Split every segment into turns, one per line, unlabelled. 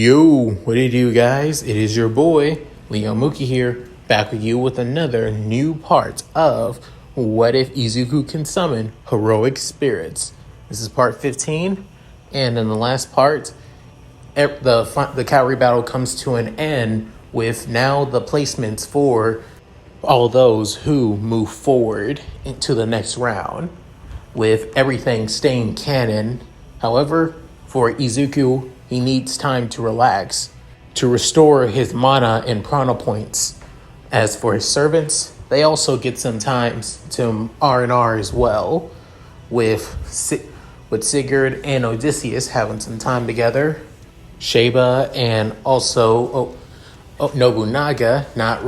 Yo, what do you do, guys? It is your boy, Leo Mookie here, back with you with another new part of What If Izuku Can Summon Heroic Spirits. This is part 15, and in the last part, the cavalry battle comes to an end with now the placements for all those who move forward into the next round, with everything staying canon. However, for Izuku, he needs time to relax, to restore his mana and prana points. As for his servants, they also get some times to R&R as well, with Sigurd and Odysseus having some time together, Sheba and also Nobunaga not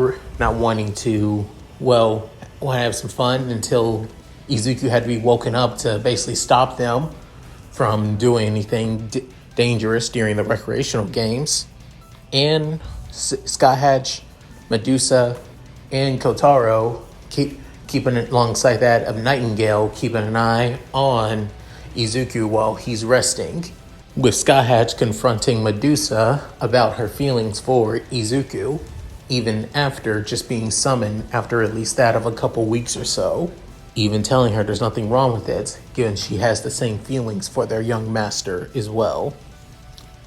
wanting to, want to have some fun until Izuku had to be woken up to basically stop them from doing anything dangerous during the recreational games. And Sky Hatch, Medusa, and Kotaro keeping it alongside that of Nightingale, keeping an eye on Izuku while he's resting, with Sky Hatch confronting Medusa about her feelings for Izuku, even after just being summoned after at least that of a couple weeks or so, even telling her there's nothing wrong with it, given she has the same feelings for their young master as well.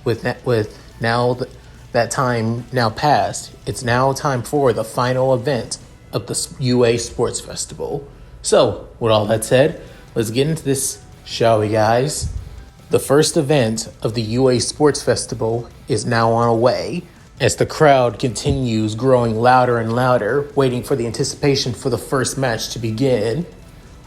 With that time now passed, it's now time for the final event of the UA Sports Festival. So, with all that said, let's get into this, shall we, guys? The first event of the UA Sports Festival is now on the way, as the crowd continues growing louder and louder, waiting for the anticipation for the first match to begin.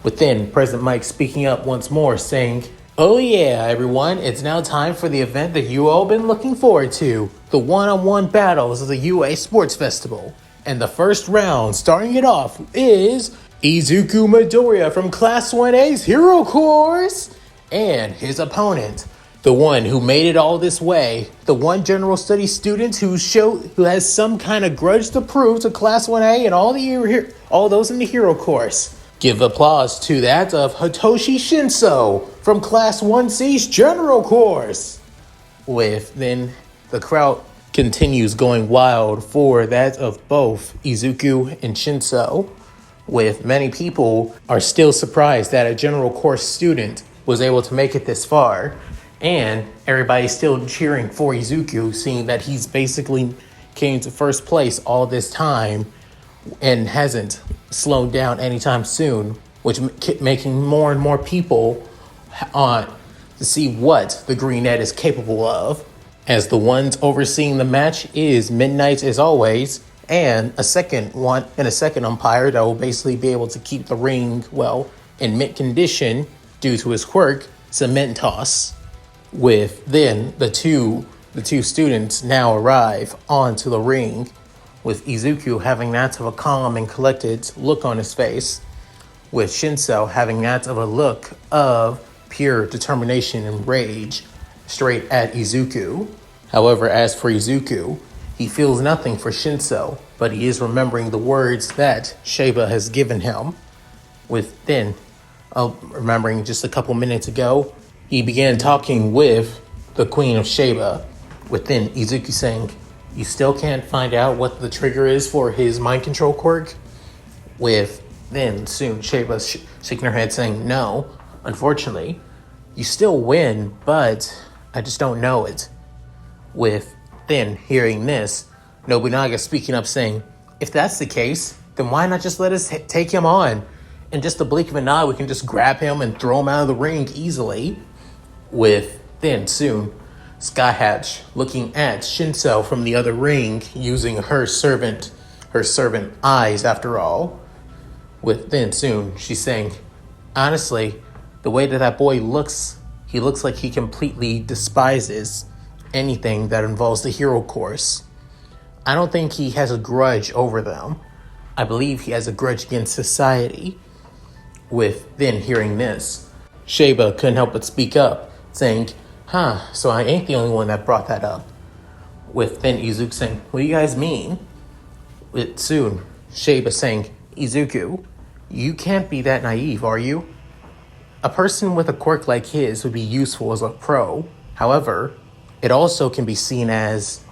With then President Mike speaking up once more, saying, "Oh yeah, everyone, it's now time for the event that you all been looking forward to, the one-on-one battles of the UA Sports Festival. And the first round, starting it off, is Izuku Midoriya from Class 1A's Hero Course, and his opponent, the one who made it all this way, the one general studies student who has some kind of grudge to prove to Class 1A and all those in the Hero Course. Give applause to that of Hitoshi Shinso from Class 1C's General Course." With then the crowd continues going wild for that of both Izuku and Shinso, with many people are still surprised that a General Course student was able to make it this far, and everybody's still cheering for Izuku, seeing that he's basically came to first place all this time and hasn't slowed down anytime soon, which making more and more people to see what the Green Net is capable of, as the ones overseeing the match is Midnight as always, and a second umpire that will basically be able to keep the ring in mint condition due to his quirk, Cementos. With then the two students now arrive onto the ring, with Izuku having that of a calm and collected look on his face, with Shinso having that of a look of pure determination and rage straight at Izuku. However, as for Izuku, he feels nothing for Shinso, but he is remembering the words that Sheba has given him. With then, remembering just a couple minutes ago, he began talking with the Queen of Sheba, with then Izuku saying, "You still can't find out what the trigger is for his mind control quirk?" With then soon Sheba shaking her head saying, "No, unfortunately, you still win, but I just don't know it." With then hearing this, Nobunaga speaking up saying, "If that's the case, then why not just let us take him on? In just a blink of an eye, we can just grab him and throw him out of the ring easily." With then soon Sky Hatch looking at Shinso from the other ring, using her servant eyes after all. With then soon she's saying, "Honestly, the way that boy looks, he looks like he completely despises anything that involves the Hero Course. I don't think he has a grudge over them. I believe he has a grudge against society." With then hearing this, Sheba couldn't help but speak up, saying, "So I ain't the only one that brought that up." With then Izuku saying, "What do you guys mean?" With soon Sheba saying, "Izuku, you can't be that naive, are you? A person with a quirk like his would be useful as a pro. However, It also can be seen as,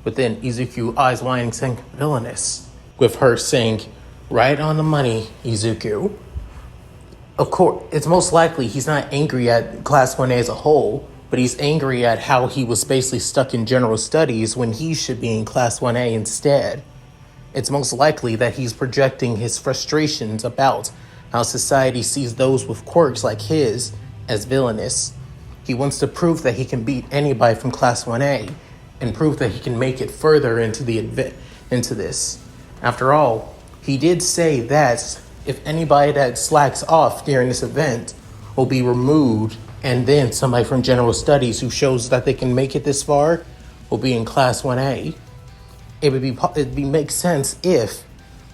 within Izuku eyes widening, saying villainous, with her saying, right on the money, Izuku. Of course, it's most likely he's not angry at Class 1A as a whole, but he's angry at how he was basically stuck in general studies when he should be in Class 1A instead. It's most likely that he's projecting his frustrations about how society sees those with quirks like his as villainous. He wants to prove that he can beat anybody from Class 1A and prove that he can make it further into this. After all, he did say that if anybody that slacks off during this event will be removed, and then somebody from general studies who shows that they can make it this far will be in Class 1A. It'd make sense if,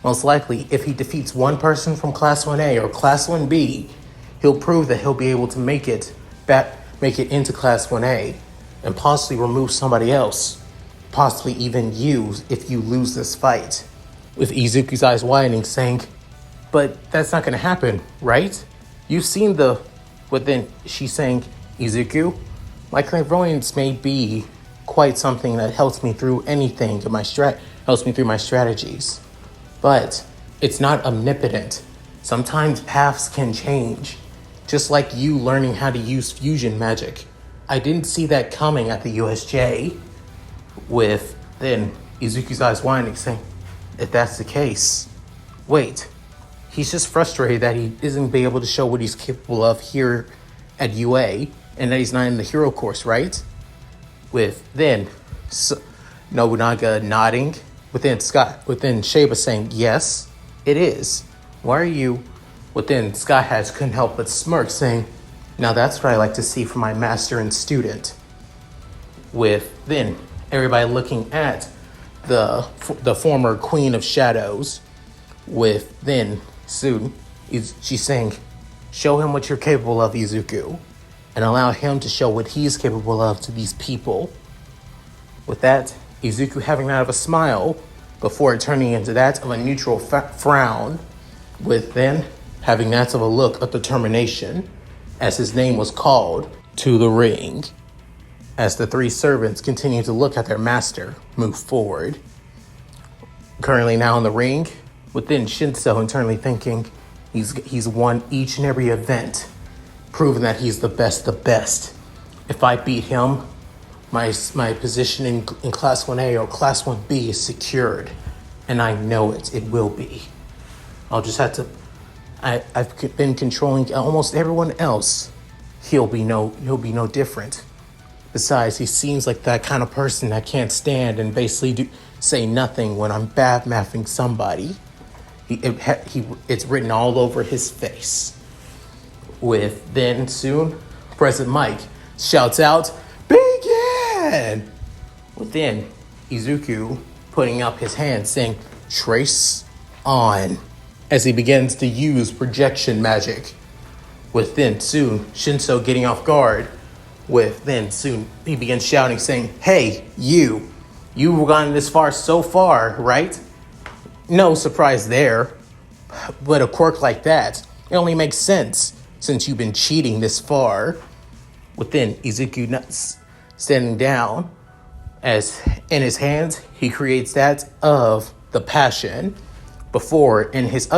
most likely, if he defeats one person from Class 1A or Class 1B, he'll prove that he'll be able to make it into Class 1A and possibly remove somebody else, possibly even you if you lose this fight. With Izuku's eyes widening, saying, but that's not going to happen, right? You've seen she's saying, Izuku, my clairvoyance may be quite something that helps me through anything, helps me through my strategies. But it's not omnipotent. Sometimes paths can change, just like you learning how to use fusion magic. I didn't see that coming at the USJ. With then Izuku's eyes widening, saying, if that's the case, wait, he's just frustrated that he isn't be able to show what he's capable of here at UA, and that he's not in the hero course, right? With then Nobunaga nodding, within Sheba saying, yes, it is. Why are you? Within Sky Hatch couldn't help but smirk, saying, now that's what I like to see from my master and student. With then everybody looking at the former Queen of Shadows, with then soon she's saying, show him what you're capable of, Izuku, and allow him to show what he's capable of to these people. With that, Izuku having that of a smile before turning into that of a neutral frown, with then having that of a look of determination as his name was called to the ring. As the three servants continue to look at their master move forward. Currently now in the ring, within Shinso internally thinking he's won each and every event, proving that he's the best. If I beat him, my position in Class 1A or Class 1B is secured, and I know it will be. I'll just have to. I've been controlling almost everyone else. He'll be no different. Besides, he seems like that kind of person that can't stand and basically say nothing when I'm bad mathing somebody. It's written all over his face. With then soon, President Mike shouts out, begin! Within, Izuku putting up his hand saying, trace on, as he begins to use projection magic. Within soon, Shinso getting off guard. With then soon, he begins shouting saying, hey, you've gone this far so far, right? No surprise there, but a quirk like that, it only makes sense since you've been cheating this far. Within Izuku standing down, as in his hands he creates that of the passion. Before in his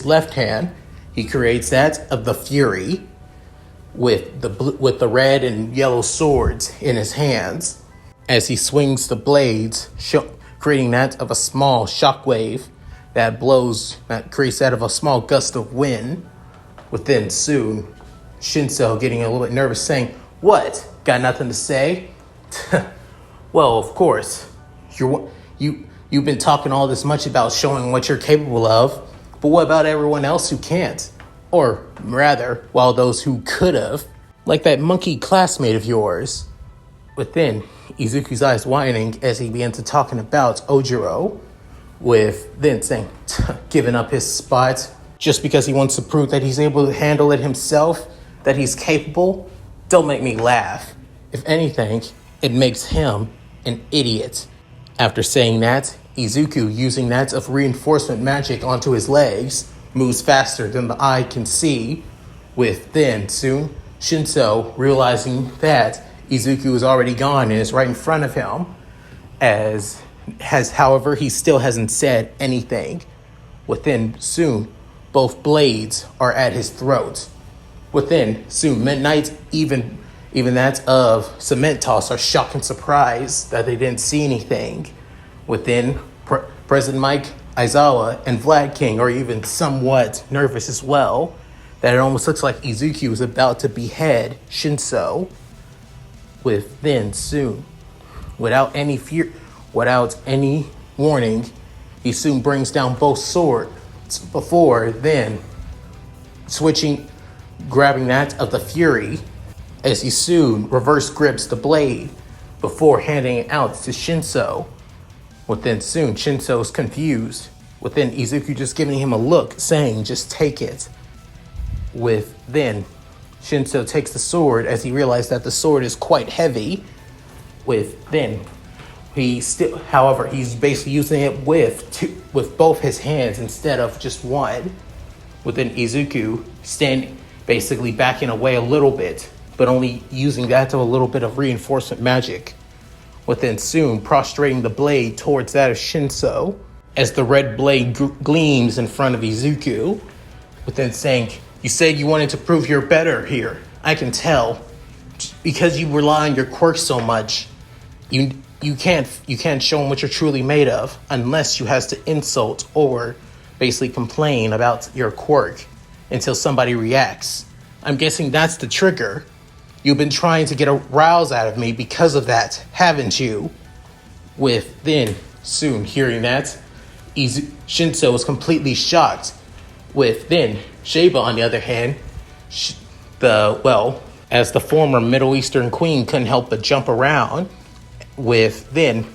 left hand he creates that of the fury, with the red and yellow swords in his hands, as he swings the blades, creating that of a small shockwave that creates that of a small gust of wind. Within soon, Shinso getting a little bit nervous, saying, what? Got nothing to say? Well, of course. You've been talking all this much about showing what you're capable of, but what about everyone else who can't? Or rather, while those who could have, like that monkey classmate of yours. Within, Izuku's eyes widening as he began to talking about Ojiro, with then saying, giving up his spot just because he wants to prove that he's able to handle it himself, that he's capable. Don't make me laugh. If anything, it makes him an idiot. After saying that, Izuku, using that of reinforcement magic onto his legs, moves faster than the eye can see. With then soon, Shinso realizing that Izuku is already gone and is right in front of him. However, he still hasn't said anything. Within soon, both blades are at his throat. Within soon, Midnight, even that of Cement Toss, are shocked and surprised that they didn't see anything. Within, President Mike, Aizawa, and Vlad King are even somewhat nervous as well, that it almost looks like Izuku is about to behead Shinso. Within soon, without any warning, he soon brings down both swords before then grabbing that of the Fury, as he soon reverse grips the blade before handing it out to Shinso. Within soon, Shinso's confused. Within Izuku just giving him a look, saying, "Just take it." Within, Shinso takes the sword as he realizes that the sword is quite heavy. Within, however, he's basically using it with both his hands instead of just one. Within Izuku, basically backing away a little bit, but only using that to a little bit of reinforcement magic. Within soon, prostrating the blade towards that of Shinso, as the red blade gleams in front of Izuku. Within saying, "You said you wanted to prove you're better here. I can tell. Because you rely on your quirk so much, you can't show them what you're truly made of unless you has to insult or basically complain about your quirk until somebody reacts. I'm guessing that's the trigger. You've been trying to get a rouse out of me because of that, haven't you?" Within soon hearing that, Shinso is completely shocked. Within, Sheba, on the other hand, as the former Middle Eastern queen, couldn't help but jump around, within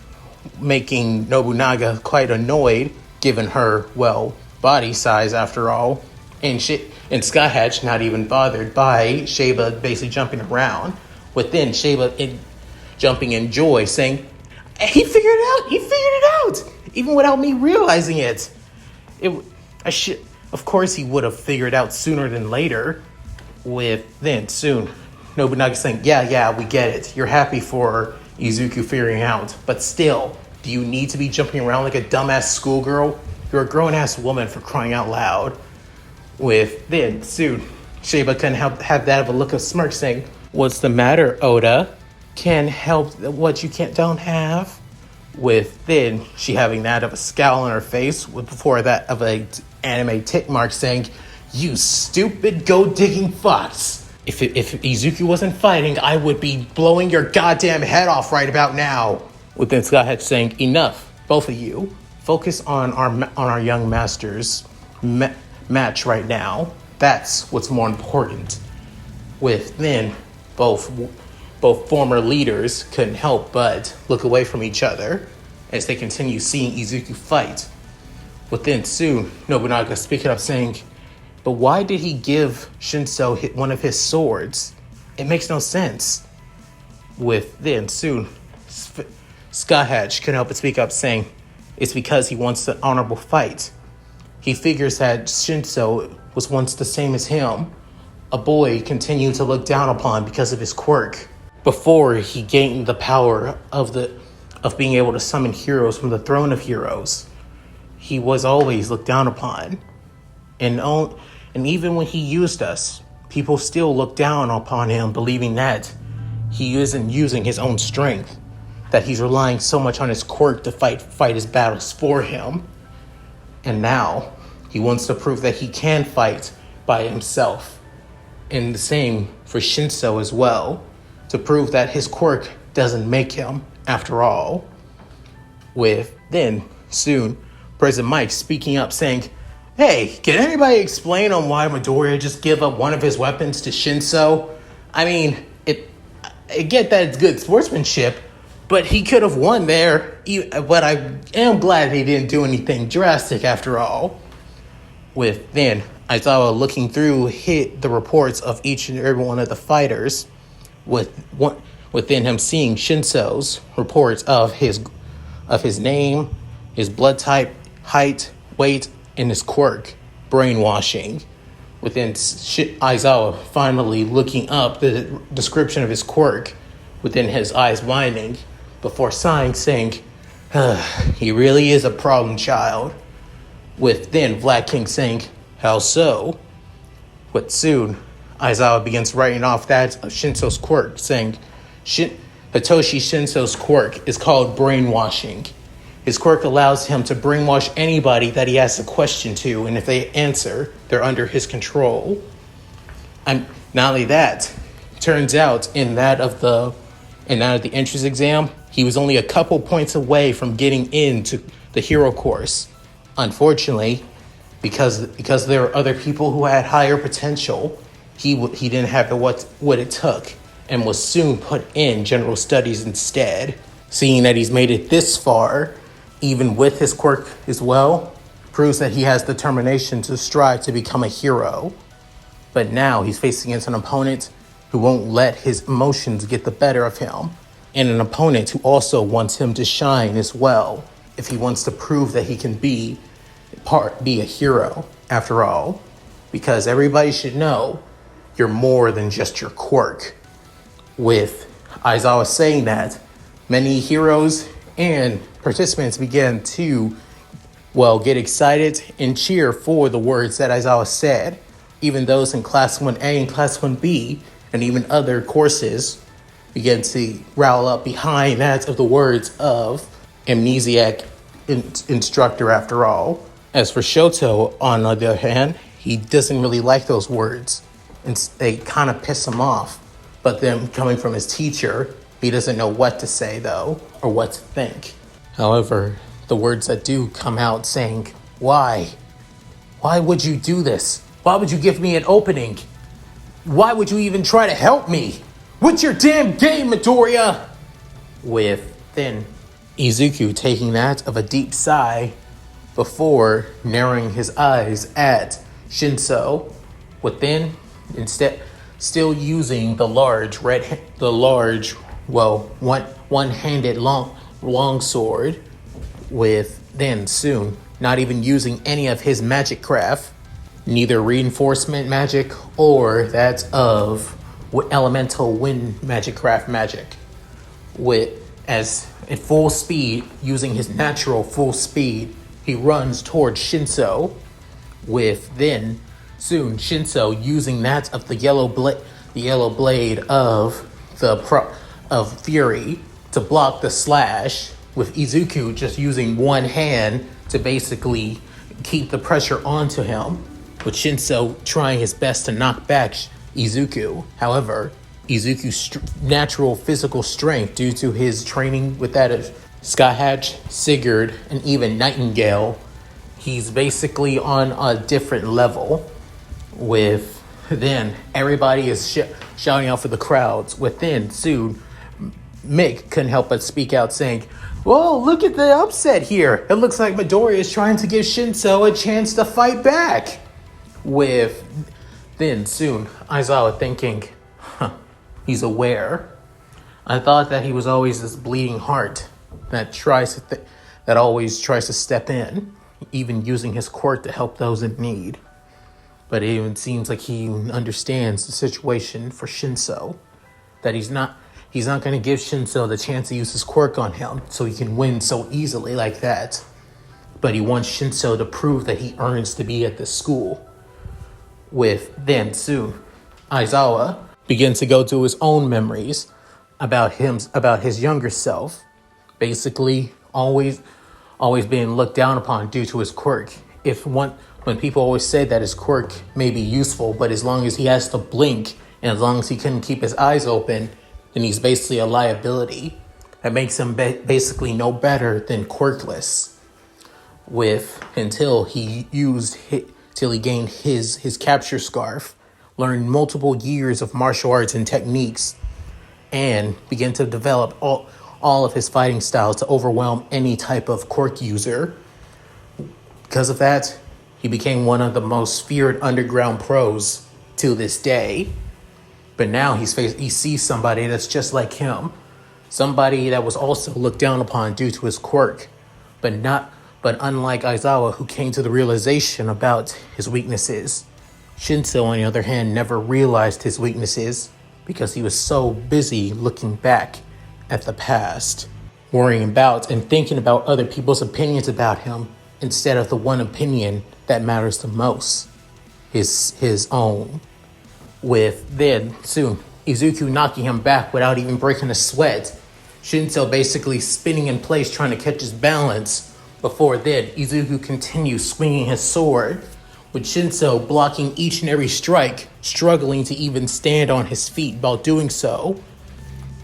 making Nobunaga quite annoyed, given her, body size after all. And Sky Hatch not even bothered by Sheba basically jumping around. Within, Sheba jumping in joy, saying, "He figured it out, even without me realizing it. Of course he would have figured out sooner than later." Within soon, Nobunaga saying, yeah, we get it. You're happy for Izuku figuring out, but still, do you need to be jumping around like a dumbass schoolgirl? You're a grown-ass woman, for crying out loud. Within soon, Sheba couldn't have that of a look of smirk, saying, "What's the matter, Oda? Can't help what you don't have?" Within, she having that of a scowl on her face, before that of a anime tick mark, saying, "You stupid go-digging fox. If Izuku wasn't fighting, I would be blowing your goddamn head off right about now." Within, Sky Hatch saying, "Enough, both of you. Focus on our young master's match right now. That's what's more important." Within, both former leaders couldn't help but look away from each other as they continue seeing Izuku fight. Within soon, Nobunaga speaking up, saying, "But why did he give Shinso one of his swords? It makes no sense." Within soon, Sky Hatch couldn't help but speak up, saying, "It's because he wants an honorable fight. He figures that Shinso was once the same as him, a boy continued to look down upon because of his quirk. Before he gained the power of being able to summon heroes from the throne of heroes, he was always looked down upon. And even when he used us, people still look down upon him, believing that he isn't using his own strength, that he's relying so much on his quirk to fight his battles for him. And now he wants to prove that he can fight by himself. And the same for Shinso as well, to prove that his quirk doesn't make him after all." Then soon, President Mike speaking up, saying, "Hey, can anybody explain on why Midoriya just give up one of his weapons to Shinso? I mean, I get that it's good sportsmanship, but he could have won there. But I am glad he didn't do anything drastic after all." Then Aizawa looking through the reports of each and every one of the fighters, within him seeing Shinso's reports of his name, his blood type, height, weight, and his quirk, brainwashing. Within Aizawa finally looking up the description of his quirk, within his eyes widening, before sighing, saying, he really is a problem child. With then Black King saying, how so? But soon, Aizawa begins writing off that of Shinso's quirk, saying, Hitoshi Shinso's quirk is called brainwashing. His quirk allows him to brainwash anybody that he asks a question to, and if they answer, they're under his control. And not only that, turns out in that of the entrance exam, he was only a couple points away from getting into the hero course. Unfortunately, because there were other people who had higher potential, he didn't have what it took, and was soon put in general studies instead. Seeing that he's made it this far, even with his quirk as well, proves that he has determination to strive to become a hero. But now he's facing against an opponent who won't let his emotions get the better of him, and an opponent who also wants him to shine as well, if he wants to prove that he can be a hero after all. Because everybody should know you're more than just your quirk. With Aizawa saying that, many heroes and participants began to, get excited and cheer for the words that Aizawa said. Even those in Class 1A and Class 1B, and even other courses, began to rally up behind that of the words of amnesiac instructor after all. As for Shoto, on the other hand, he doesn't really like those words, and they kind of piss him off. But them coming from his teacher, he doesn't know what to say, though, or what to think. However, the words that do come out saying, why? Why would you do this? Why would you give me an opening? Why would you even try to help me? What's your damn game, Midoriya? With then Izuku taking that of a deep sigh before narrowing his eyes at Shinso, with then instead still using the one-handed long sword, with then soon not even using any of his magic craft, neither reinforcement magic or that of elemental wind magic craft magic, as at full speed, using his natural full speed, he runs towards Shinso, with then soon Shinso using that of the yellow blade of Fury to block the slash, with Izuku just using one hand to basically keep the pressure onto him, with Shinso trying his best to knock back Izuku. However, Izuku's natural physical strength, due to his training with that of Sky Hatch, Sigurd, and even Nightingale, he's basically on a different level. With then everybody is shouting out for the crowds. Within soon, Mick couldn't help but speak out, saying, "Whoa, look at the upset here. It looks like Midoriya is trying to give Shinso a chance to fight back." With then soon Aizawa thinking, he's aware. I thought that he was always this bleeding heart that always tries to step in, even using his quirk to help those in need. But it even seems like he understands the situation for Shinso, that he's not going to give Shinso the chance to use his quirk on him so he can win so easily like that. But he wants Shinso to prove that he earns to be at this school. With then soon, Aizawa begins to go to his own memories about his younger self, basically always being looked down upon due to his quirk. When people always say that his quirk may be useful, but as long as he has to blink and as long as he couldn't keep his eyes open, then he's basically a liability. That makes him basically no better than quirkless. Until he gained his capture scarf, learned multiple years of martial arts and techniques, and began to develop all of his fighting styles to overwhelm any type of quirk user. Because of that, he became one of the most feared underground pros to this day. But now he sees somebody that's just like him, somebody that was also looked down upon due to his quirk, but unlike Aizawa, who came to the realization about his weaknesses, Shinso, on the other hand, never realized his weaknesses because he was so busy looking back at the past, worrying about and thinking about other people's opinions about him instead of the one opinion that matters the most, his own. With then soon Izuku knocking him back without even breaking a sweat, Shinso basically spinning in place trying to catch his balance. Before then, Izuku continues swinging his sword, with Shinso blocking each and every strike, struggling to even stand on his feet while doing so,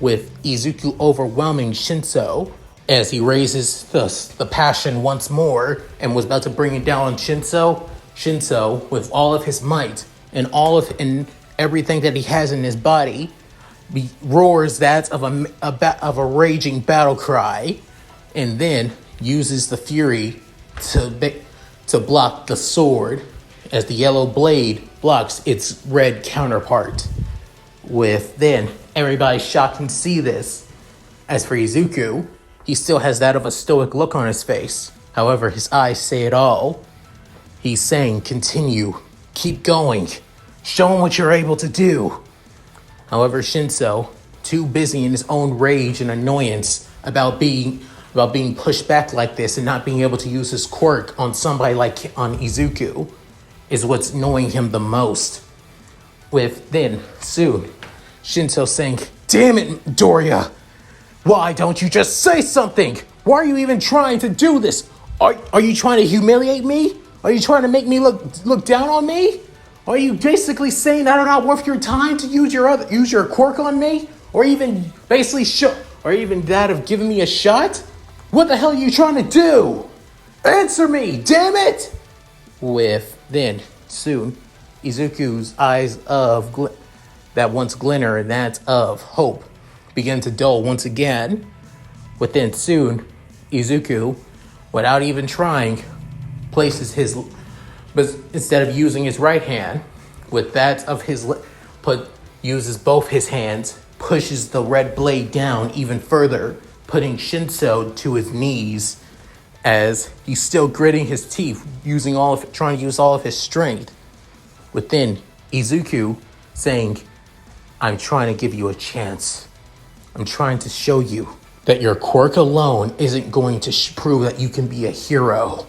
with Izuku overwhelming Shinso as he raises the passion once more and was about to bring it down on Shinso. Shinso, with all of his might and everything that he has in his body, roars that of a raging battle cry, and then uses the fury to block the sword as the yellow blade blocks its red counterpart. With then everybody shocked to see this. As for Izuku, he still has that of a stoic look on his face. However, his eyes say it all. He's saying, continue, keep going, show him what you're able to do. However, Shinso, too busy in his own rage and annoyance about being pushed back like this and not being able to use his quirk on somebody like on Izuku, is what's annoying him the most. With then soon Shinso saying, "Damn it, Doria! Why don't you just say something? Why are you even trying to do this? Are you trying to humiliate me? Are you trying to make me look down on me? Are you basically saying that I'm not worth your time to use your quirk on me? Or even basically or even that of giving me a shot? What the hell are you trying to do? Answer me, damn it!" With then soon Izuku's eyes of that once glimmer and that of hope begin to dull once again. Within soon Izuku, without even trying, but instead of using his right hand, with that of uses both his hands, pushes the red blade down even further, putting Shinso to his knees as he's still gritting his teeth, trying to use all of his strength. Within Izuku saying, "I'm trying to give you a chance. I'm trying to show you that your quirk alone isn't going to prove that you can be a hero."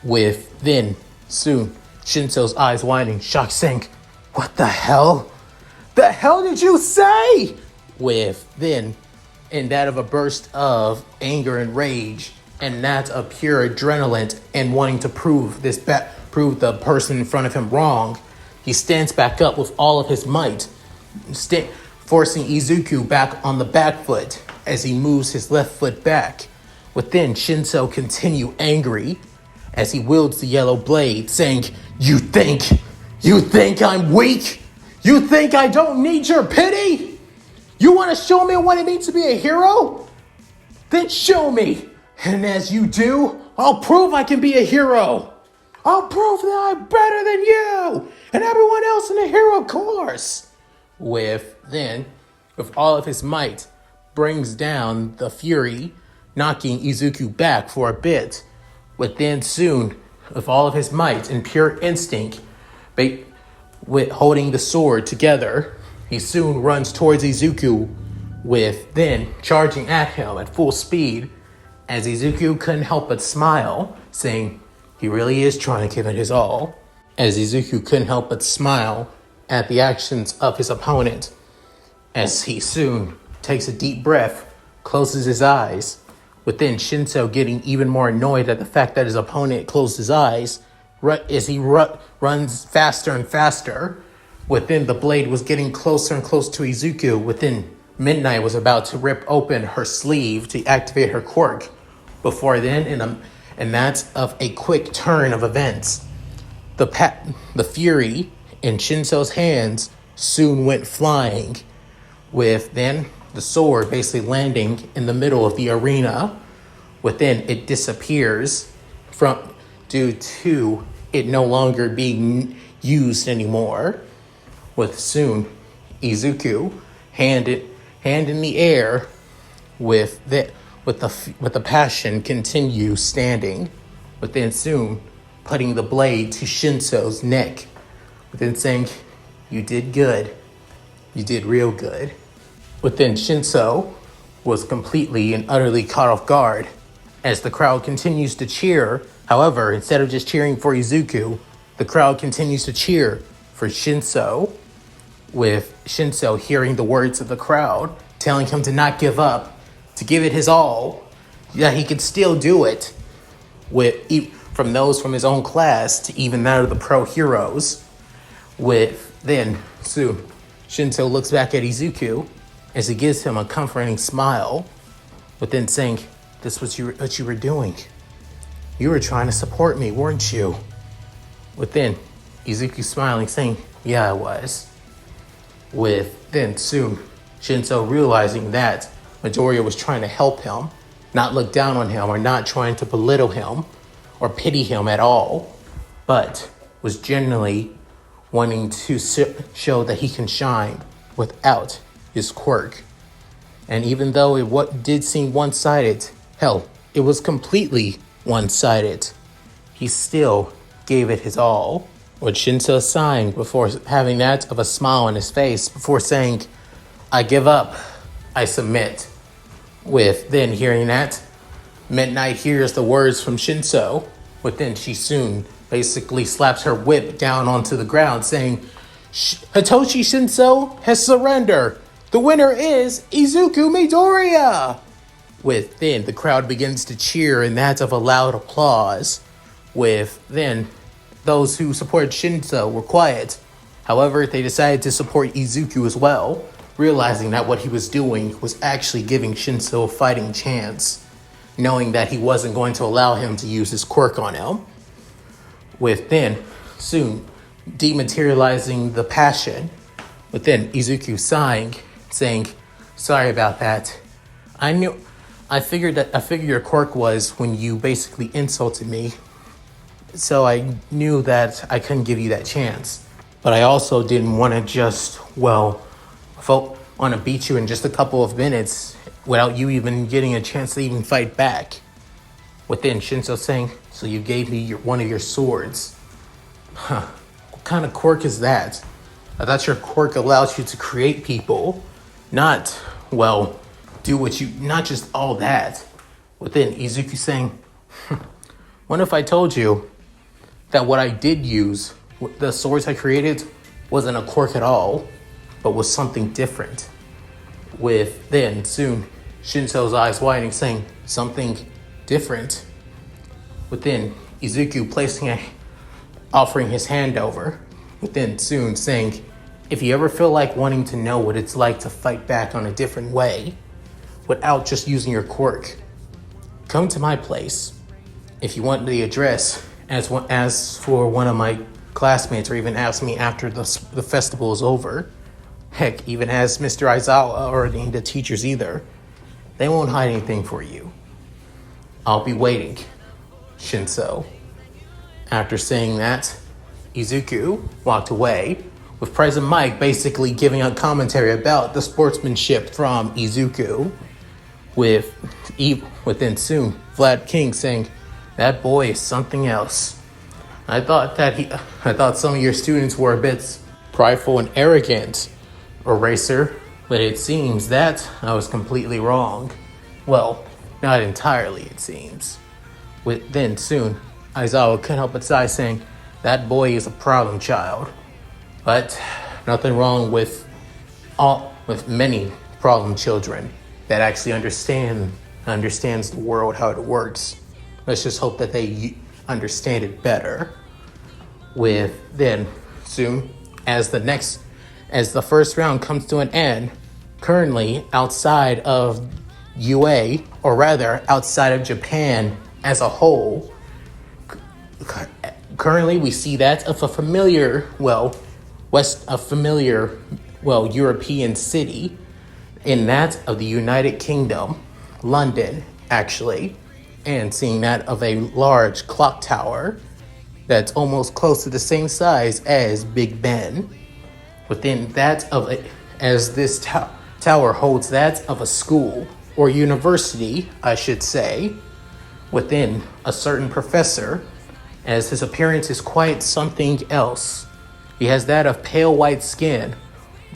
With then soon Shinso's eyes widening, shocked, saying, "What the hell? The hell did you say?" With then, in that of a burst of anger and rage, and that of pure adrenaline and wanting to prove the person in front of him wrong, he stands back up with all of his might, forcing Izuku back on the back foot as he moves his left foot back. Within, Shinso continue angry as he wields the yellow blade, saying, You think I'm weak? You think I don't need your pity? You want to show me what it means to be a hero? Then show me. And as you do, I'll prove I can be a hero. I'll prove that I'm better than you and everyone else in the hero course. With all of his might, brings down the fury, knocking Izuku back for a bit. Within soon, with all of his might and pure instinct, with holding the sword together, he soon runs towards Izuku, with then charging at him at full speed, as Izuku couldn't help but smile, saying he really is trying to give it his all, as Izuku couldn't help but smile at the actions of his opponent, as he soon takes a deep breath, closes his eyes, within Shinso getting even more annoyed at the fact that his opponent closed his eyes, as he runs faster and faster. Within, the blade was getting closer and closer to Izuku. Within, Midnight was about to rip open her sleeve to activate her quirk. Before then, and that's of a quick turn of events, the fury in Shinso's hands soon went flying, with then the sword basically landing in the middle of the arena. Within, it disappears due to it no longer being used anymore. With soon Izuku, hand in the air, with the passion continue standing. Within soon putting the blade to Shinso's neck. Within saying, "You did good. You did real good. But then Shinso was completely and utterly caught off guard as the crowd continues to cheer. However, instead of just cheering for Izuku, the crowd continues to cheer for Shinso, with Shinso hearing the words of the crowd, telling him to not give up, to give it his all, that he could still do it, from those from his own class to even that of the pro heroes. With then soon, Shinso looks back at Izuku as he gives him a comforting smile, but then saying, "This was what you were doing. You were trying to support me, weren't you?" With then Izuku smiling, saying, "Yeah, I was." With then soon Shinso realizing that Midoriya was trying to help him, not look down on him or not trying to belittle him or pity him at all, but was genuinely wanting to show that he can shine without his quirk. And even though did seem one-sided, hell, it was completely one-sided, he still gave it his all. With Shinso sighing before having that of a smile on his face, before saying, "I give up, I submit." With then hearing that, Midnight hears the words from Shinso, but then she soon basically slaps her whip down onto the ground, saying, "Hitoshi Shinso has surrendered. The winner is Izuku Midoriya." With then the crowd begins to cheer and that of a loud applause. With then those who supported Shinso were quiet. However, they decided to support Izuku as well, realizing that what he was doing was actually giving Shinso a fighting chance, knowing that he wasn't going to allow him to use his quirk on him. With then soon dematerializing the passion, with then Izuku sighing, saying, "Sorry about that. I figured your quirk was when you basically insulted me. So I knew that I couldn't give you that chance. But I also didn't want to just, want to beat you in just a couple of minutes without you even getting a chance to even fight back." Within Shinso saying, "So you gave me one of your swords. Huh, what kind of quirk is that? I thought your quirk allows you to create people, not just all that." Within Izuku saying, "What if I told you that what I did use, the swords I created, wasn't a quirk at all, but was something different?" With then soon Shinso's eyes widening, saying, "Something different?" Within Izuku offering his hand over. Within soon saying, "If you ever feel like wanting to know what it's like to fight back on a different way, without just using your quirk, come to my place. If you want the address, as for one of my classmates, or even ask me after the festival is over, heck, even as Mr. Aizawa or the teachers either, they won't hide anything for you. I'll be waiting, Shinso." After saying that, Izuku walked away, with President Mike basically giving a commentary about the sportsmanship from Izuku, within soon Vlad King saying, "That boy is something else. I thought some of your students were a bit prideful and arrogant, Eraser, but it seems that I was completely wrong. Well, not entirely, it seems." Then soon, Aizawa couldn't help but sigh, saying, "That boy is a problem child. But nothing wrong with many problem children that actually understands the world, how it works. Let's just hope that they understand it better." With then soon, as the first round comes to an end, currently outside of UA, or rather outside of Japan as a whole, currently we see that of a familiar European city, in that of the United Kingdom, London, actually, and seeing that of a large clock tower that's almost close to the same size as Big Ben. Within that as this tower holds that of a school, or university, I should say, within a certain professor, as his appearance is quite something else. He has that of pale white skin,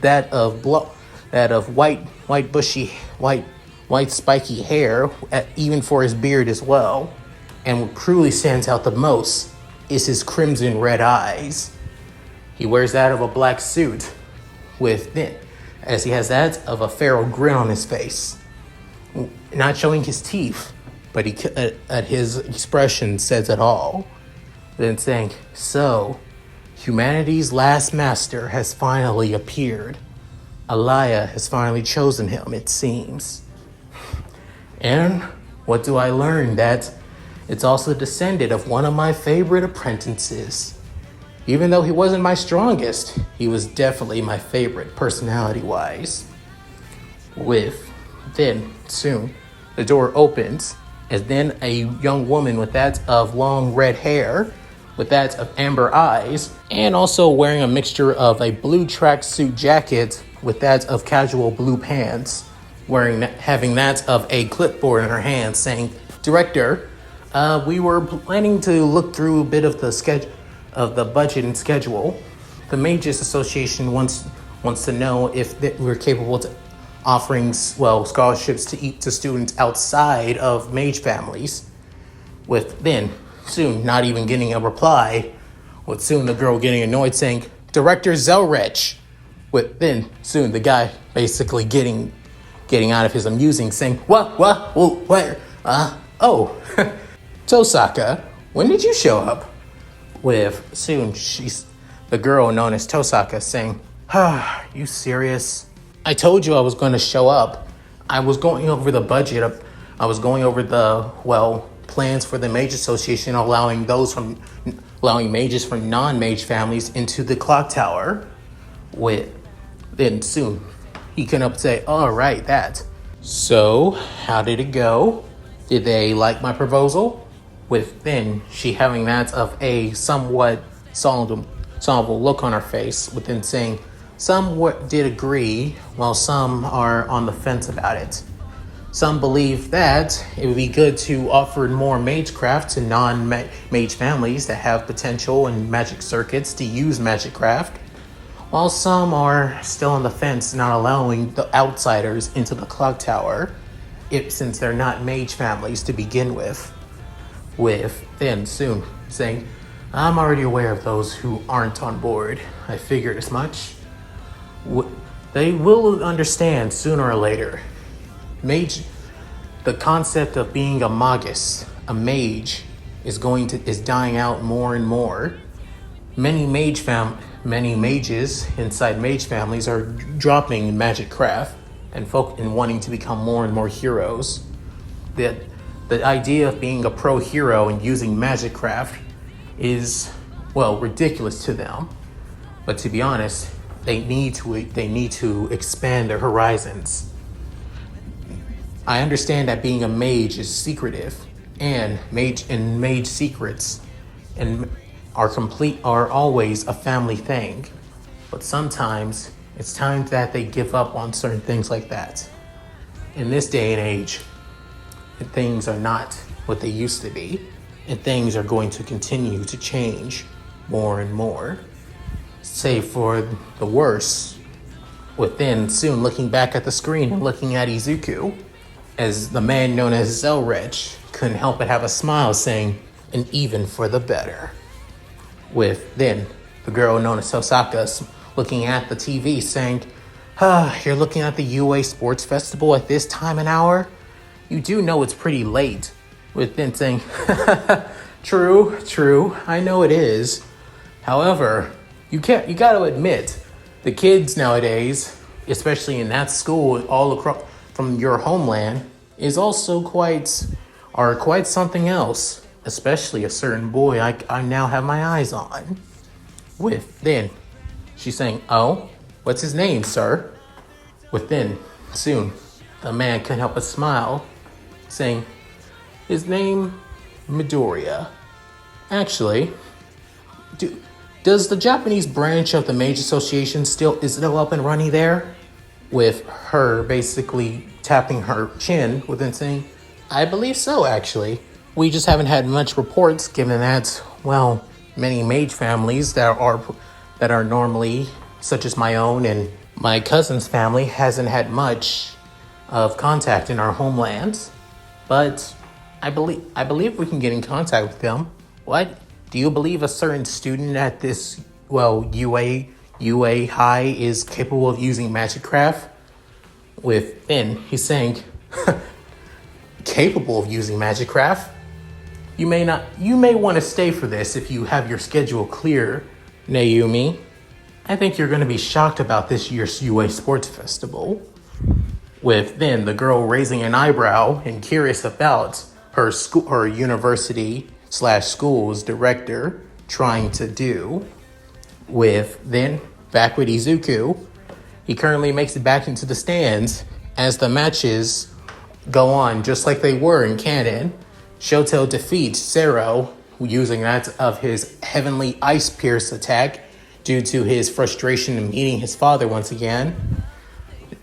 that of white bushy white spiky hair, even for his beard as well. And what truly stands out the most is his crimson red eyes. He wears that of a black suit as he has that of a feral grin on his face, not showing his teeth, but his expression says it all. Then saying, "So, humanity's last master has finally appeared. Alaya has finally chosen him, it seems. And what do I learn? That it's also descended of one of my favorite apprentices. Even though he wasn't my strongest, he was definitely my favorite personality-wise." Then, soon, the door opens, and then a young woman with that of long red hair, with that of amber eyes, and also wearing a mixture of a blue tracksuit jacket with that of casual blue pants, having that of a clipboard in her hand, saying, "Director, we were planning to look through a bit of the budget and schedule. The Mages Association wants to know if we're capable of offering scholarships to students outside of mage families." Then soon, not even getting a reply, with soon the girl getting annoyed, saying, "Director Zelretch." Then soon the guy basically getting out of his amusing, saying, "What? Where? Oh, Tosaka, when did you show up?" Soon she's the girl known as Tosaka saying, "You serious? I told you I was going to show up. I was going over the budget. I was going over the plans for the Mage Association, allowing mages from non-mage families into the clock tower." Then soon he can up say, "All right, that. So how did it go? Did they like my proposal?" Then she having that of a somewhat solemn look on her face, within saying, "Some did agree, while some are on the fence about it. Some believe that it would be good to offer more magecraft to non-mage families that have potential and magic circuits to use magicraft, while some are still on the fence, not allowing the outsiders into the clock tower, since they're not mage families to begin with." Then soon saying, "I'm already aware of those who aren't on board. I figured as much. They will understand sooner or later. The concept of being a magus, a mage, is dying out more and more. Many mages inside mage families are dropping magic craft and wanting to become more and more heroes. The idea of being a pro hero and using magic craft is, ridiculous to them. But to be honest, they need to expand their horizons. I understand that being a mage is secretive, and mage secrets are always a family thing. But sometimes it's time that they give up on certain things like that. In this day and age, things are not what they used to be, and things are going to continue to change more and more, save for the worse." Then soon looking back at the screen and looking at Izuku, as the man known as Zelretch couldn't help but have a smile, saying, "And even for the better." Then the girl known as Tosaka looking at the TV, saying, "You're looking at the UA Sports Festival at this time and hour? You do know it's pretty late." Then saying, True, I know it is. However, you got to admit, the kids nowadays, especially in that school all across from your homeland, is also quite something else. Especially a certain boy I now have my eyes on." Then she's saying, "Oh, what's his name, sir?" Then soon the man couldn't help but smile, saying, "His name, Midoriya. Actually, does the Japanese branch of the Mage Association still up and running there?" Her basically tapping her chin, within saying, "I believe so, actually. We just haven't had much reports, given that, many mage families that are normally, such as my own and My cousin's family hasn't had much of contact in our homelands, but I believe we can get in contact with them. What? Do you believe a certain student at this UA high is capable of using magic craft? With Finn, he's saying, capable of using magic craft? You may want to stay for this if you have your schedule clear, Naomi. I think you're going to be shocked about this year's UA Sports Festival. With then the girl raising an eyebrow and curious about her university / school's director trying to do. With then back with Izuku, he currently makes it back into the stands as the matches go on just like they were in canon. Shoto defeats Zero using that of his heavenly ice pierce attack due to his frustration in meeting his father once again.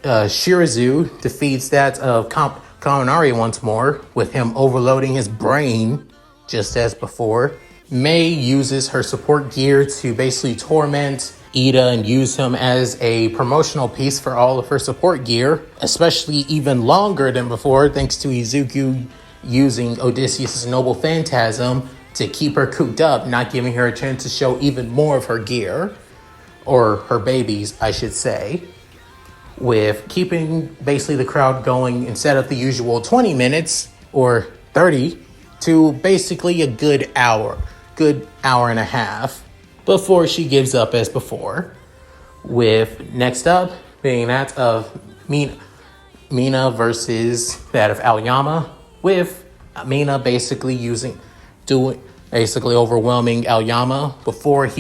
Shirazu defeats that of Kaminari once more, with him overloading his brain just as before. Mei uses her support gear to basically torment Ida and use him as a promotional piece for all of her support gear, especially even longer than before, thanks to Izuku using Odysseus' noble phantasm to keep her cooped up, not giving her a chance to show even more of her gear, or her babies, I should say, with keeping basically the crowd going instead of the usual 20 minutes or 30 to basically a good hour and a half before she gives up as before. With next up being that of Mina versus that of Aoyama, with Mina basically overwhelming Aoyama before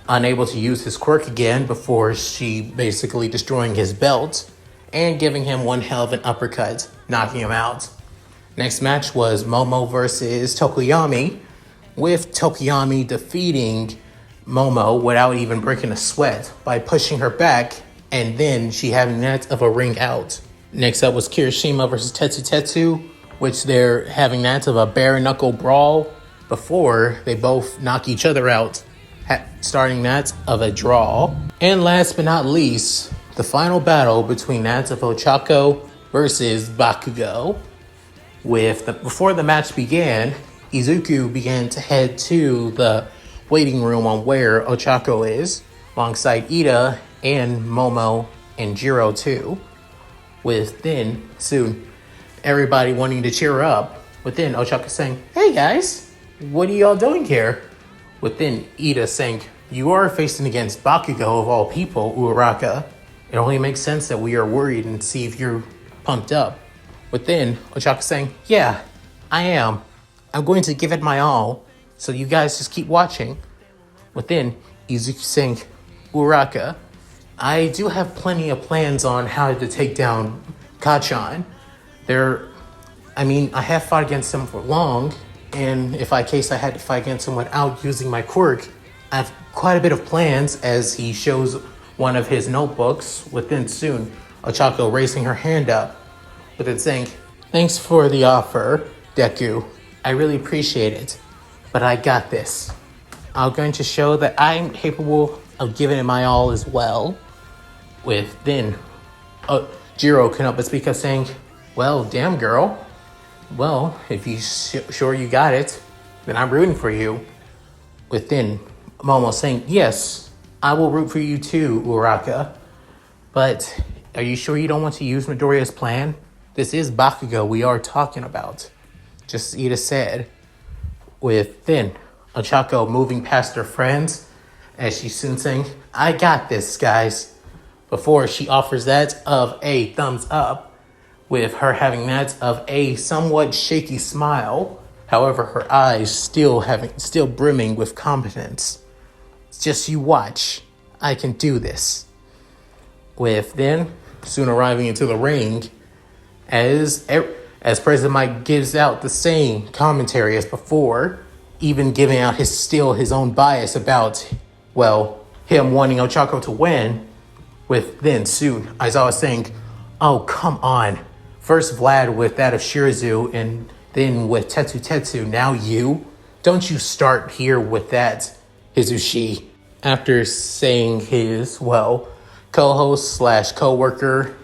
unable to use his quirk again before she basically destroying his belt and giving him one hell of an uppercut, knocking him out. Next match was Momo versus Tokoyami, with Tokoyami defeating Momo without even breaking a sweat by pushing her back, and then she having that of a ring out. Next up was Kirishima versus Tetsu, which they're having that of a bare knuckle brawl before they both knock each other out, starting that of a draw. And last but not least, the final battle between that of Ochako versus Bakugo. Before the match began, Izuku began to head to the waiting room on where Ochako is, alongside Ida and Momo and Jiro too. With then soon everybody wanting to cheer her up. With then Ochako saying, "Hey guys, what are y'all doing here?" With then Ida saying, "You are facing against Bakugo of all people, Uraraka. It only makes sense that we are worried and see if you're pumped up." With then Ochako saying, "Yeah, I am. I'm going to give it my all, so you guys just keep watching." With then Izuku saying, "Uraraka, I do have plenty of plans on how to take down Kachan. I have fought against him for long, and if I had to fight against him without using my quirk, I have quite a bit of plans," as he shows one of his notebooks. Within soon, Ochako raising her hand up, with it saying, "Thanks for the offer, Deku. I really appreciate it, but I got this. I'm going to show that I'm capable of giving it my all as well." With then Jiro can up but speak up saying, "Well, damn girl. Well, if you sure you got it, then I'm rooting for you." With then Momo saying, "Yes, I will root for you too, Uraraka. But are you sure you don't want to use Midoriya's plan? This is Bakugo we are talking about," just as Ida said. With then Ochako moving past her friends as she's soon saying, "I got this, guys," before she offers that of a thumbs up, with her having that of a somewhat shaky smile. However, her eyes still brimming with confidence. "Just you watch. I can do this." With then soon arriving into the ring, as President Mike gives out the same commentary as before, even giving out his own bias about, him wanting Ochako to win. With then soon Aizawa saying, "Oh, come on. First Vlad with that of Shirazu, and then with Tetsu, now you? Don't you start here with that, Hizushi." After saying his, co-host slash co-worker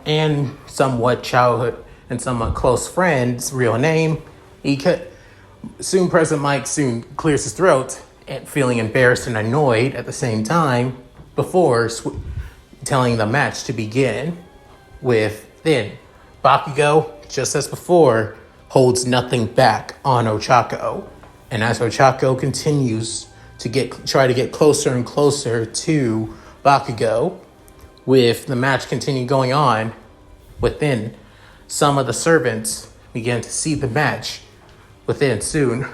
and somewhat childhood and somewhat close friend's real name. Soon President Mike soon clears his throat and feeling embarrassed and annoyed at the same time before telling the match to begin with then Bakugo, just as before, holds nothing back on Ochako. And as Ochako continues to try to get closer and closer to Bakugo, with the match continuing going on, within some of the servants began to see the match within soon.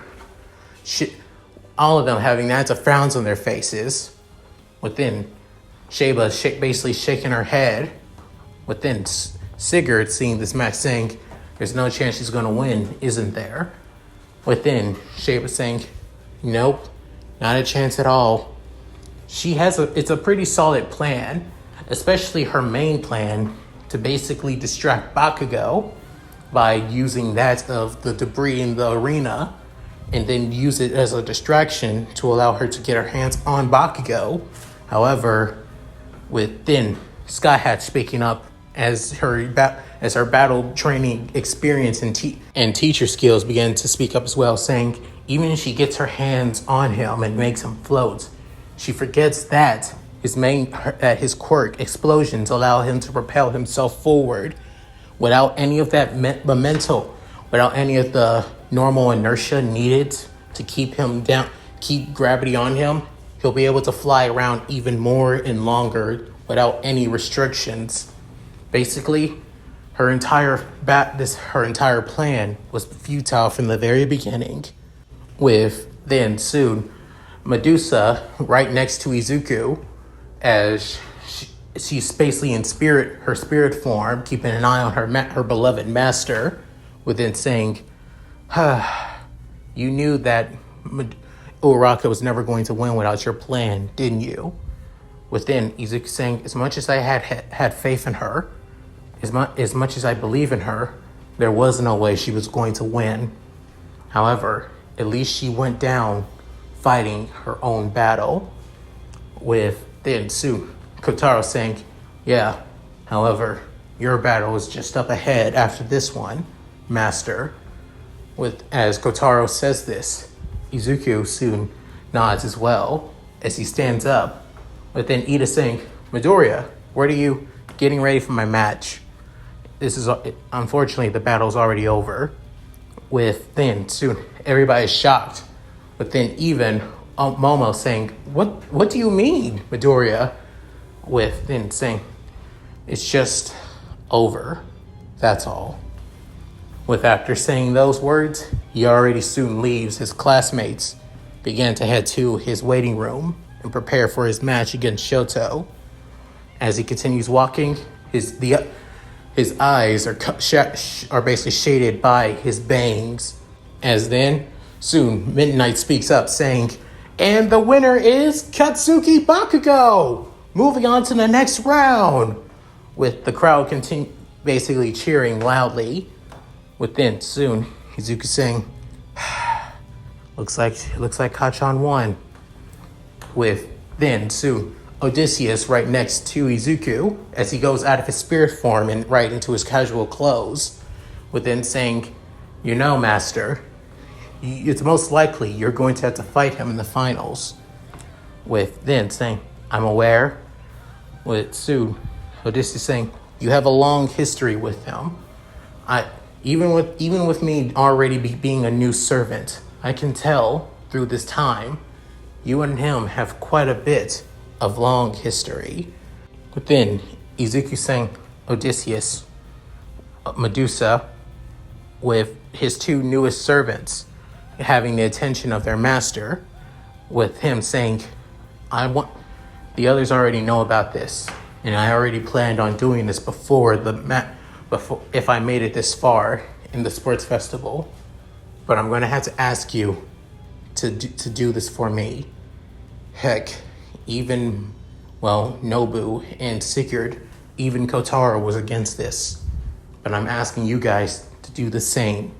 All of them having lots of frowns on their faces. Within Sheba basically shaking her head. Within Sigurd seeing this match saying, there's no chance she's going to win, isn't there? Within Sheba saying, nope, not a chance at all. It's a pretty solid plan, especially her main plan to basically distract Bakugo by using that of the debris in the arena and then use it as a distraction to allow her to get her hands on Bakugo. However, with then Sky Hat speaking up as her battle training experience and teacher skills began to speak up as well, saying even if she gets her hands on him and makes him float, she forgets that his quirk explosions allow him to propel himself forward without any of that momentum, without any of the normal inertia needed to keep him down, keep gravity on him. He'll be able to fly around even more and longer without any restrictions. Basically, her entire plan was futile from the very beginning. With then soon Medusa right next to Izuku, as she's basically in her spirit form, keeping an eye on her beloved master, within saying, you knew that Uraraka was never going to win without your plan, didn't you? Within Izuku saying, as much as I had faith in her, as much as I believe in her, there was no way she was going to win. However, at least she went down fighting her own battle. With then soon Kotaro saying, yeah, however, your battle is just up ahead after this one, master. As Kotaro says this, Izuku soon nods as well as he stands up. But then Ida saying, Midoriya, where are you getting ready for my match? Unfortunately, the battle's already over. With then soon everybody's shocked. But then even Momo saying, what do you mean, Midoriya? With then saying, it's just over. That's all. With after saying those words, he already soon leaves his classmates, began to head to his waiting room and prepare for his match against Shoto. As he continues walking, his eyes are basically shaded by his bangs. As then, soon Midnight speaks up saying, and the winner is Katsuki Bakugo! Moving on to the next round! With the crowd basically cheering loudly. Within soon, Izuku saying, looks like Kachan won. With then soon Odysseus right next to Izuku as he goes out of his spirit form and right into his casual clothes. Within saying, you know, master, it's most likely you're going to have to fight him in the finals. With then saying, I'm aware. With soon Odysseus saying, you have a long history with him. Even with me already being a new servant, I can tell through this time, you and him have quite a bit of long history. But then Izuku saying, Odysseus, Medusa, with his two newest servants having the attention of their master, with him saying, the others already know about this, and I already planned on doing this before if I made it this far in the sports festival. But I'm going to have to ask you to do this for me. Heck, even, Nobu and Sigurd, even Kotaro was against this. But I'm asking you guys to do the same.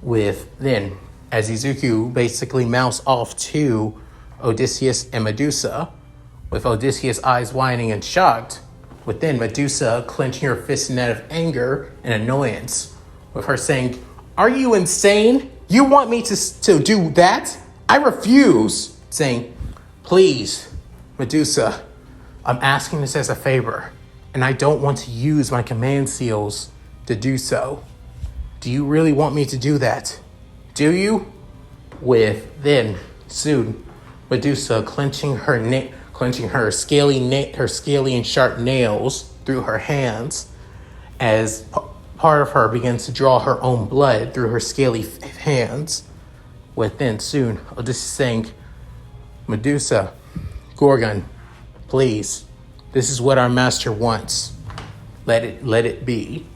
With then, as Izuku basically mounts off to Odysseus and Medusa, with Odysseus' eyes widening and shocked, with then Medusa clenching her fist in that of anger and annoyance, with her saying, "Are you insane? You want me to do that? I refuse!" Saying, "Please, Medusa, I'm asking this as a favor, and I don't want to use my command seals to do so. Do you really want me to do that? Do you?" With then soon Medusa clenching her scaly and sharp nails through her hands, as part of her begins to draw her own blood through her scaly hands. With then soon Odysseus saying, "Medusa, Gorgon, please, this is what our master wants. Let it be."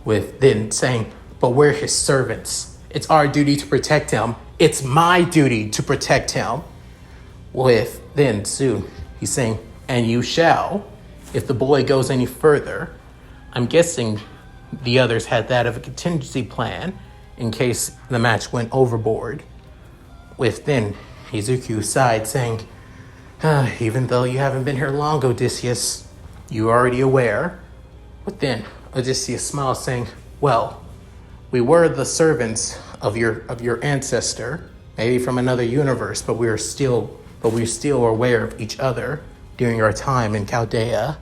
With then saying, "But we're his servants. It's our duty to protect him. It's my duty to protect him." With then soon he's saying, "And you shall, if the boy goes any further." I'm guessing the others had that of a contingency plan in case the match went overboard. With then Izuku sighed, saying, "Even though you haven't been here long, Odysseus, you're already aware." But then Odysseus smiled, saying, "Well, we were the servants of your ancestor, maybe from another universe, but we're still aware of each other during our time in Chaldea.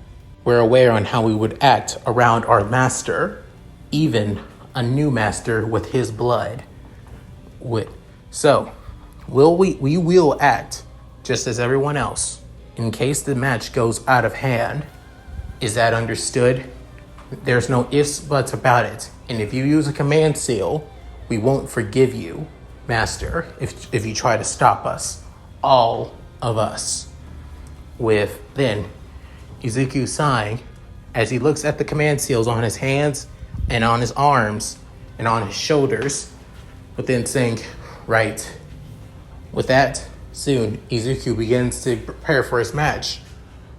We're aware on how we would act around our master, even a new master with his blood. So, we will act just as everyone else in case the match goes out of hand. Is that understood? There's no ifs, buts about it. And if you use a command seal, we won't forgive you, Master, if you try to stop us. All of us." With then Izuku sighing as he looks at the command seals on his hands and on his arms and on his shoulders, but then saying, "Right." With that, soon Izuku begins to prepare for his match.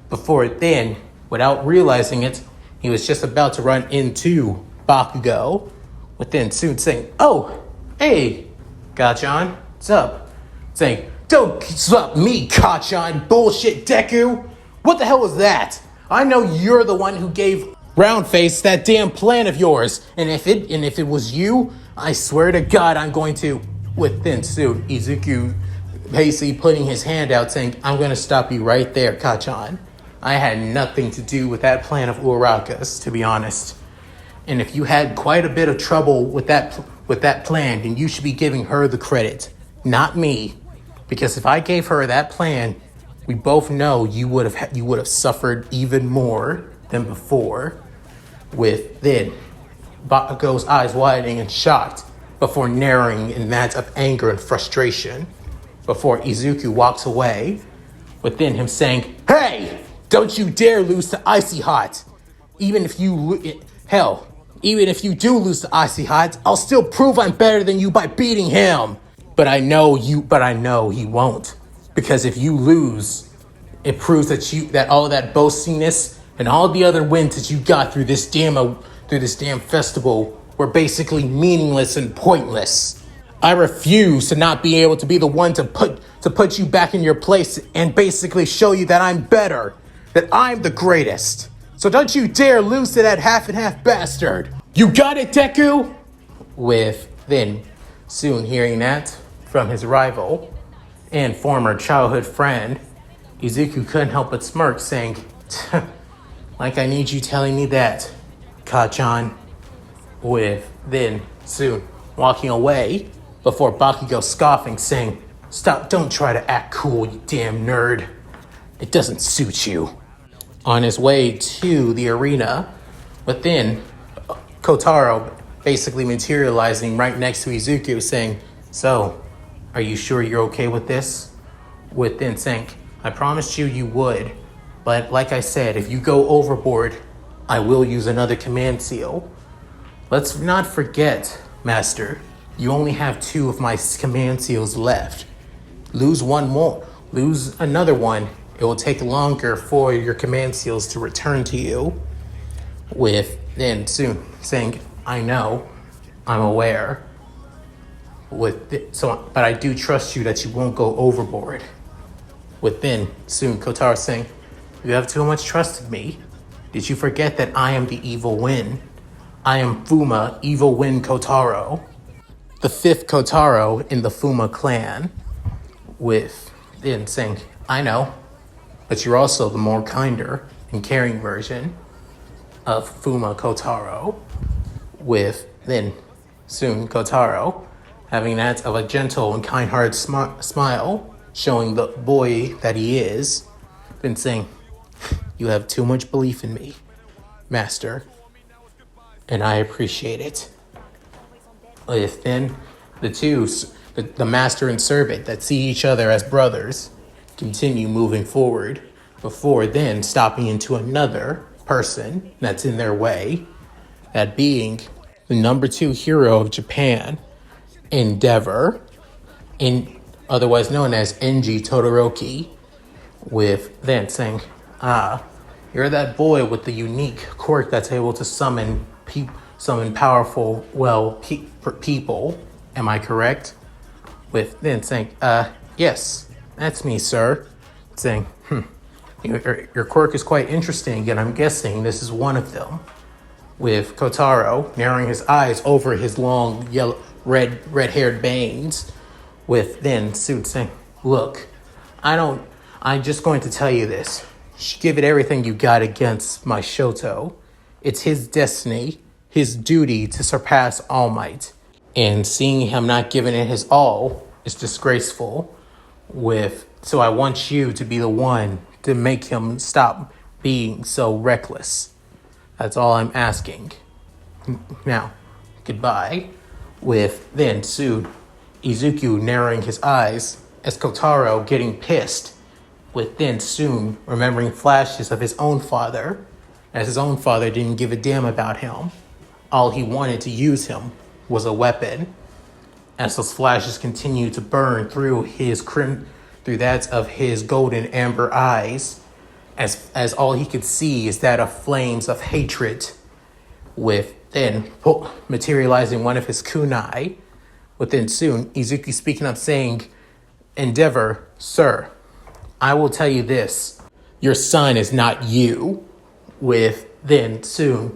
Before then, without realizing it, he was just about to run into Bakugo, with then soon saying, "Oh, hey, Kachan, what's up?" Saying, "Don't stop me, Kachan, bullshit Deku. What the hell was that? I know you're the one who gave Roundface that damn plan of yours, and if it was you, I swear to God I'm going to." With then soon Izuku basically putting his hand out, saying, "I'm going to stop you right there, Kachan. I had nothing to do with that plan of Uraraka's, to be honest. And if you had quite a bit of trouble with that plan, then you should be giving her the credit, not me. Because if I gave her that plan, we both know you would have suffered even more than before." With then Bakugo's eyes widening and shocked before narrowing in that of anger and frustration, before Izuku walks away, with then him saying, "Hey, don't you dare lose to Icy Hot. Even if you do lose to Icy Hot, I'll still prove I'm better than you by beating him. But I know he won't. Because if you lose, it proves that all of that boastiness and all the other wins that you got through this damn festival were basically meaningless and pointless. I refuse to not be able to be the one to put you back in your place and basically show you that I'm better, that I'm the greatest. So don't you dare lose to that half and half bastard. You got it, Deku?" With then soon hearing that from his rival and former childhood friend, Izuku couldn't help but smirk, saying, "Like I need you telling me that, Kachan." With then soon walking away before Bakugo scoffing, saying, "Stop, don't try to act cool, you damn nerd. It doesn't suit you." On his way to the arena, but then Kotaro basically materializing right next to Izuku, saying, "So, are you sure you're okay with this?" With then saying, "I promised you would, but like I said, if you go overboard, I will use another command seal. Let's not forget, Master, you only have 2 of my command seals left. Lose another one, it will take longer for your command seals to return to you." With then soon saying, "I know, I'm aware. But I do trust you that you won't go overboard." With then soon Kotaro saying, You have too much trust in me. Did you forget that I am the evil Wind? I am Fuma, evil Wind Kotaro, the fifth Kotaro in the Fuma clan. With then saying, I know, but you're also the more kinder and caring version of Fuma Kotaro. With then soon Kotaro having that of a gentle and kind-hearted smile, showing the boy that he is, then saying, you have too much belief in me, master, and I appreciate it. If then the two, the master and servant that see each other as brothers, continue moving forward before then stopping into another person that's in their way, that being the number 2 hero of Japan, Endeavor, otherwise known as Enji Todoroki, with then saying, you're that boy with the unique quirk that's able to summon powerful, people. Am I correct? With then saying, yes, that's me, sir. Saying, your quirk is quite interesting, and I'm guessing this is one of them. With Kotaro narrowing his eyes over his long, red-haired bangs. With then Suit saying, look, I'm just going to tell you this. Give it everything you got against my Shoto. It's his destiny, his duty to surpass All Might. And seeing him not giving it his all is disgraceful. So I want you to be the one to make him stop being so reckless. That's all I'm asking. Now, goodbye. With then soon Izuku narrowing his eyes as Kotaro getting pissed. With then soon remembering flashes of his own father, as his own father didn't give a damn about him. All he wanted to use him was a weapon. As those flashes continue to burn through through that of his golden amber eyes, as all he could see is that of flames of hatred, with then materializing one of his kunai. Within soon, Izuku speaking up saying, Endeavor, sir, I will tell you this. Your son is not you. With then soon,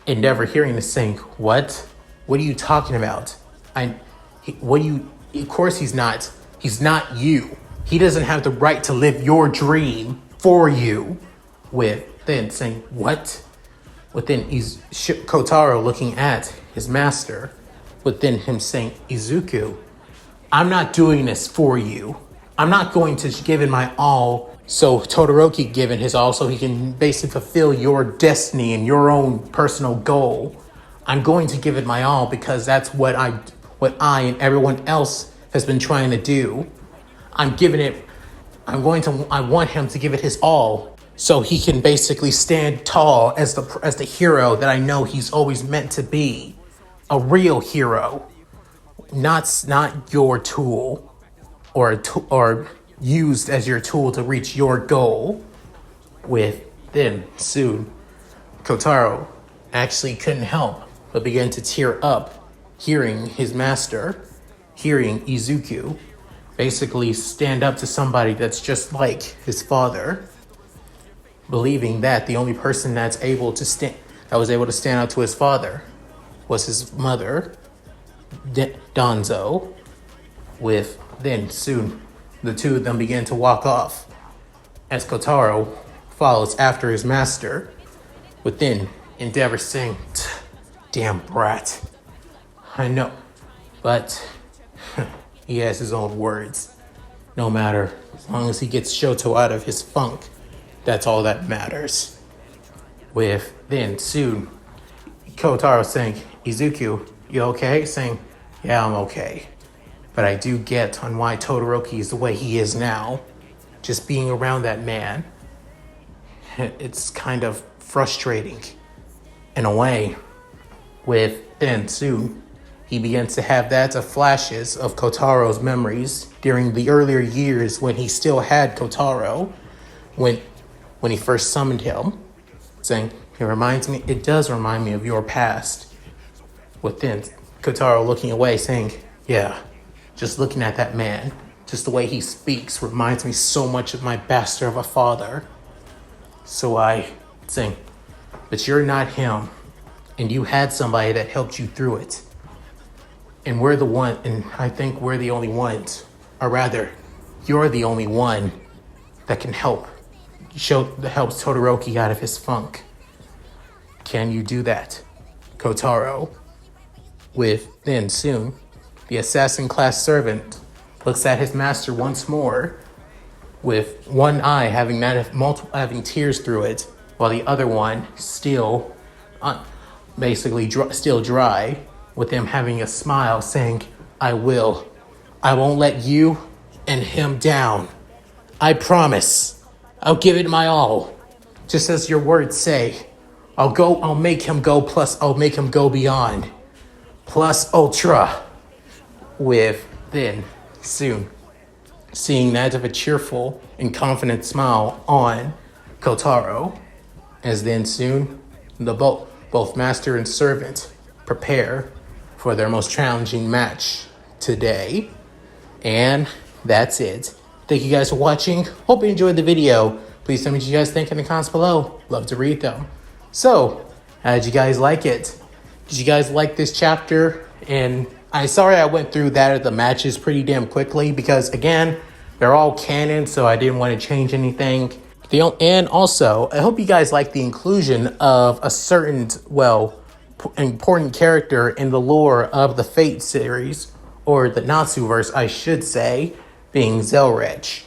Endeavor hearing this saying, what? What are you talking about? Of course he's not. He's not you. He doesn't have the right to live your dream for you. With then saying, what? Within Kotaro looking at his master. Within him saying, Izuku, I'm not doing this for you. I'm not going to give it my all so Todoroki given his all so he can basically fulfill your destiny and your own personal goal. I'm going to give it my all because that's what I and everyone else has been trying to do. I want him to give it his all so he can basically stand tall as the hero that I know he's always meant to be. A real hero, not your tool or used as your tool to reach your goal. With then soon Kotaro actually couldn't help but began to tear up hearing his master, hearing Izuku basically stand up to somebody that's just like his father, believing that the only person that was able to stand up to his father was his mother, Danzo. With then soon the two of them began to walk off as Kotaro follows after his master. Within Endeavor saying, damn brat. I know, but he has his own words. No matter, as long as he gets Shoto out of his funk, that's all that matters. With then soon Kotaro saying, Izuku, you okay? Saying, yeah, I'm okay. But I do get on why Todoroki is the way he is now. Just being around that man, it's kind of frustrating in a way. With then soon, he begins to have that of flashes of Kotaro's memories during the earlier years when he still had Kotaro, when he first summoned him, saying, it does remind me of your past. With then Kotaro looking away, saying, yeah, just looking at that man, just the way he speaks reminds me so much of my bastard of a father. So I sing, but you're not him, and you had somebody that helped you through it. And I think we're the only ones, or rather, you're the only one that can helps Todoroki out of his funk. Can you do that, Kotaro? Then soon, the assassin class servant looks at his master once more, with one eye having tears through it, while the other one still still dry, with him having a smile saying, I won't let you and him down. I promise. I'll give it my all. Just as your words say. I'll make him go, plus I'll make him go beyond. Plus ultra. Then soon, seeing that of a cheerful and confident smile on Kotaro, as then soon both master and servant prepare for their most challenging match today. And that's it. Thank you guys for watching. Hope you enjoyed the video. Please tell me what you guys think in the comments below. Love to read them. So, how did you guys like it? Did you guys like this chapter? And I'm sorry I went through that of the matches pretty damn quickly because, again, they're all canon, so I didn't want to change anything. And also, I hope you guys like the inclusion of a certain, important character in the lore of the Fate series, or the Natsuverse, I should say, being Zelretch.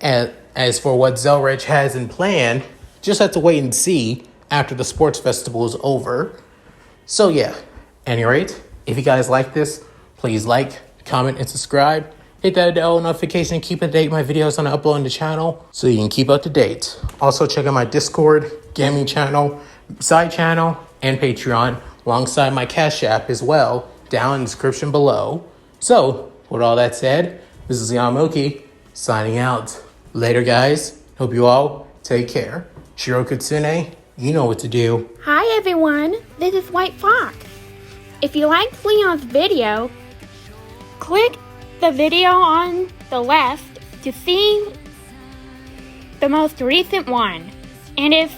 And as for what Zelretch has in plan, just have to wait and see after the sports festival is over. So yeah, any rate, if you guys like this, please like, comment, and subscribe. Hit that bell notification and keep up to date with my videos on the upload on the channel so you can keep up to date. Also check out my Discord, gaming channel, side channel, and Patreon, alongside my Cash App as well, down in the description below. So, with all that said, this is Yamoki, signing out. Later, guys. Hope you all take care. Shiro Kutsune, you know what to do.
Hi everyone, this is White Fox. If you liked Leon's video, click the video on the left to see the most recent one. And if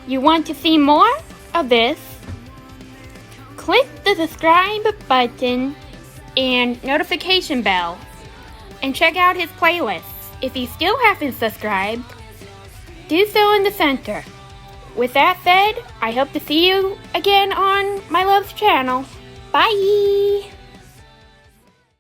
you want to see more of this, click the subscribe button and notification bell and check out his playlists. If you still haven't subscribed, do so in the center. With that said, I hope to see you again on my love's channel. Bye!